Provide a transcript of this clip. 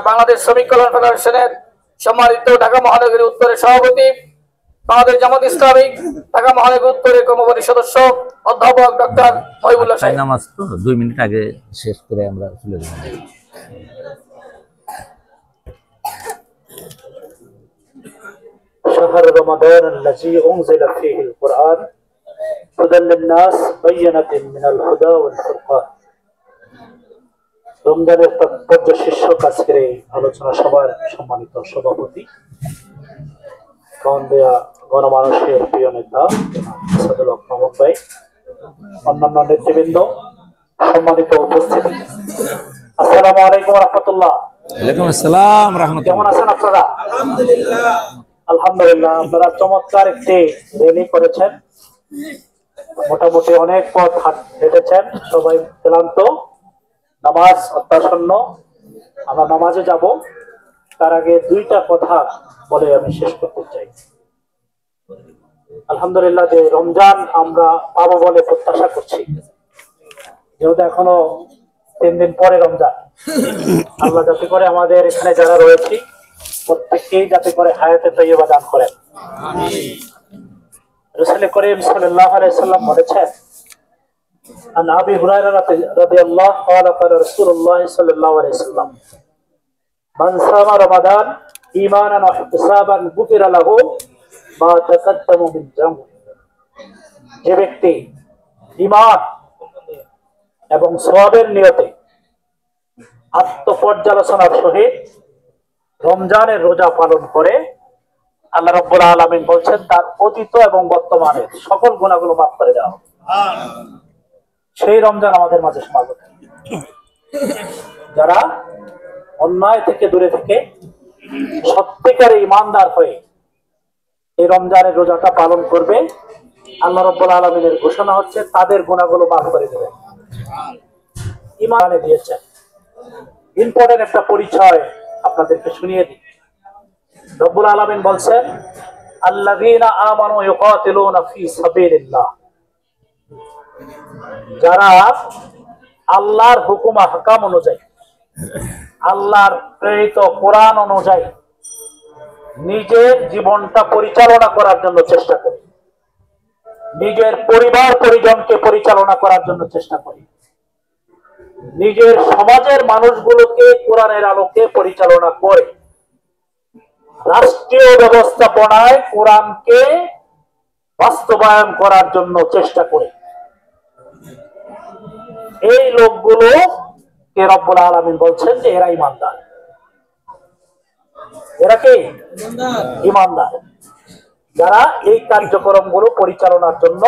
বাংলাদেশ শ্রমিক কল্যাণ ফেডারেশনের সম্মানিত ঢাকা মহানগরী উত্তরের সভাপতি, বাংলাদেশ জামাত ইসলামী ঢাকা মহানগরী উত্তরের কর্মকর্তা সদস্য অধ্যাপক ডক্টর মহিবুল্লাহ সাহেব। নামাজ তো 2 মিনিট আগে শেষ করে আমরা চলে যাব। شهر رمضان الذي أنزل فيه القرآن هدى للناس بينة من الهدى والفرقان। রমজানের তাৎপর্য শীর্ষক আজকের এই আলোচনা সভার সম্মানিত সভাপতি, গণমানুষের প্রিয় নেতা আসাদুল হক মাহমুদ ভাই, অন্যান্য নেতৃবৃন্দ, সম্মানিত উপস্থিতি, আসসালামু আলাইকুম রাহমাতুল্লাহ। ওয়ালাইকুম আসসালাম রাহমাতুল্লাহ। কেমন আছেন আপনারা? আলহামদুলিল্লাহ। আলহামদুলিল্লাহ। আপনারা চমৎকার একটি র্যালি করেছেন, মোটামুটি অনেক পথ হেঁটেছেন, সবাই ক্লান্ত, নামাজ অত্যাসন্ন। আমরা নামাজে যাব, তার আগে দুইটা কথা বলে আমি শেষ করতে চাই। আলহামদুলিল্লাহ যে রমজান আমরা পাবো বলে প্রত্যাশা করছি, যেহেতু এখনো 3 দিন পরে রমজান। আল্লাহ যাতে করে আমাদের এখানে যারা রয়েছি প্রত্যেককেই যাতে করে হায়াতে তৈয়বা দান করেন। রাসূল করিম সাল্লাল্লাহু আলাইহি সাল্লাম বলেছেন, عن أبي هريرة رضي الله قال قال رسول الله صلى الله عليه وسلم من صام رمضان إيمانا واحتسابا غفر له ما تقدم من ذنبه। যে ব্যক্তি ঈমান এবং সওয়াবের নিয়তে আত্মপর্যালোচনার সহিত রমজানের রোজা পালন করে, আল্লাহ রাব্বুল আলামিন বলছেন তার অতীত এবং বর্তমানের সকল গুনাহগুলো মাফ করে দেওয়া হবে। সেই রমজান আমাদের মাঝে সমাগত। যারা অন্যায় থেকে দূরে থেকে সত্যিকারে ইমানদার হয়ে এই রমজানের রোজাটা পালন করবে, আল্লাহ রাব্বুল আলামিনের ঘোষণা হচ্ছে তাদের গুনাহগুলো মাফ করে দেবেন। ইমানে দিয়েছেন। ইম্পর্টেন্ট একটা পরিচয় আপনাদেরকে শুনিয়ে দিই। রব্বুল আলামিন বলছেন, আল্লাযীনা আমানু ইউকাতিলুনা ফি সাবিলিল্লাহ। যারা আল্লাহর হুকুম আহকাম অনুযায়ী, আল্লাহর প্রেরিত কোরআন অনুযায়ী নিজের জীবনটা পরিচালনা করার জন্য চেষ্টা করি, নিজের পরিবার পরিজনকে পরিচালনা করার জন্য চেষ্টা করি, নিজের সমাজের মানুষগুলোকে কোরআনের আলোকে পরিচালনা করে, রাষ্ট্রীয় ব্যবস্থাপনায় কোরআনকে বাস্তবায়ন করার জন্য চেষ্টা করে, এই লোকগুলো কে রব্বুল আলামিন বলছেন যে এরা ঈমানদার। এরা কি ঈমানদার? যারা এই কার্যক্রমগুলো পরিচালনার জন্য